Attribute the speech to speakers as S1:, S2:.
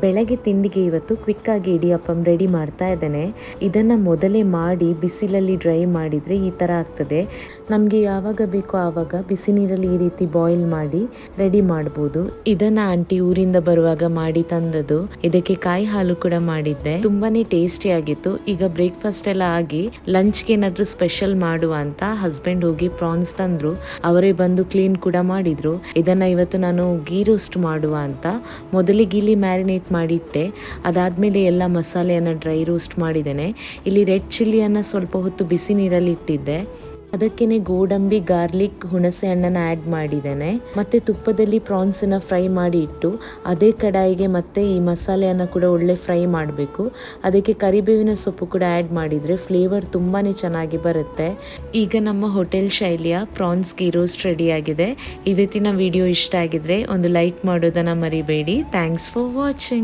S1: ಬೆಳಗ್ಗೆ ತಿಂಡಿಗೆ ಇವತ್ತು ಕ್ವಿಕ್ಕಾಗಿ ಇಡಿಯಪ್ಪಂ ರೆಡಿ ಮಾಡ್ತಾ ಇದ್ದೇನೆ. ಇದನ್ನು ಮೊದಲೇ ಮಾಡಿ ಬಿಸಿಲಲ್ಲಿ ಡ್ರೈ ಮಾಡಿದರೆ ಈ ಥರ ಆಗ್ತದೆ. ನಮಗೆ ಯಾವಾಗ ಬೇಕೋ ಆವಾಗ ಬಿಸಿ ನೀರಲ್ಲಿ ಈ ರೀತಿ ಬಾಯ್ಲ್ ಮಾಡಿ ರೆಡಿ ಮಾಡ್ಬೋದು. ಇದನ್ನು ಆಂಟಿ ಊರಿಂದ ಬರುವಾಗ ಮಾಡಿ ತಂದದ್ದು. ಇದಕ್ಕೆ ಕಾಯಿ ಹಾಲು ಕೂಡ ಮಾಡಿದ್ದೆ, ತುಂಬಾನೇ ಟೇಸ್ಟಿ ಆಗಿತ್ತು. ಈಗ ಬ್ರೇಕ್ಫಾಸ್ಟ್ ಎಲ್ಲ ಆಗಿ ಲಂಚ್ಗೆ ಏನಾದರೂ ಸ್ಪೆಷಲ್ ಮಾಡುವ ಅಂತ ಹಸ್ಬೆಂಡ್ ಹೋಗಿ ಪ್ರಾನ್ಸ್ ತಂದ್ರು. ಅವರೇ ಬಂದು ಕ್ಲೀನ್ ಕೂಡ ಮಾಡಿದ್ರು. ಇದನ್ನು ಇವತ್ತು ನಾನು ಗೀ ರೋಸ್ಟ್ ಮಾಡುವ ಅಂತ ಮೊದಲೇ ಗೀಲಿ ಮ್ಯಾರಿನೇಟ್ ಮಾಡಿಟ್ಟೆ. ಅದಾದ್ಮೇಲೆ ಎಲ್ಲ ಮಸಾಲೆಯನ್ನು ಡ್ರೈ ರೋಸ್ಟ್ ಮಾಡಿದ್ದೇನೆ. ಇಲ್ಲಿ ರೆಡ್ ಚಿಲ್ಲಿಯನ್ನು ಸ್ವಲ್ಪ ಹೊತ್ತು ಬಿಸಿ ನೀರಲ್ಲಿ ಇಟ್ಟಿದ್ದೆ. ಅದಕ್ಕೇನೆ ಗೋಡಂಬಿ, ಗಾರ್ಲಿಕ್, ಹುಣಸೆ ಹಣ್ಣನ್ನು ಆ್ಯಡ್ ಮಾಡಿದ್ದೇನೆ. ಮತ್ತೆ ತುಪ್ಪದಲ್ಲಿ ಪ್ರಾನ್ಸನ್ನು ಫ್ರೈ ಮಾಡಿ ಇಟ್ಟು ಅದೇ ಕಡಾಯಿಗೆ ಮತ್ತೆ ಈ ಮಸಾಲೆಯನ್ನು ಕೂಡ ಒಳ್ಳೆ ಫ್ರೈ ಮಾಡಬೇಕು. ಅದಕ್ಕೆ ಕರಿಬೇವಿನ ಸೊಪ್ಪು ಕೂಡ ಆ್ಯಡ್ ಮಾಡಿದರೆ ಫ್ಲೇವರ್ ತುಂಬಾ ಚೆನ್ನಾಗಿ ಬರುತ್ತೆ. ಈಗ ನಮ್ಮ ಹೋಟೆಲ್ ಶೈಲಿಯ ಪ್ರಾನ್ಸ್ ಗೀ ರೋಸ್ಟ್ ರೆಡಿಯಾಗಿದೆ. ಇವತ್ತಿನ ವಿಡಿಯೋ ಇಷ್ಟ ಆಗಿದ್ರೆ ಒಂದು ಲೈಕ್ ಮಾಡೋದನ್ನು ಮರಿಬೇಡಿ. Thanks for watching.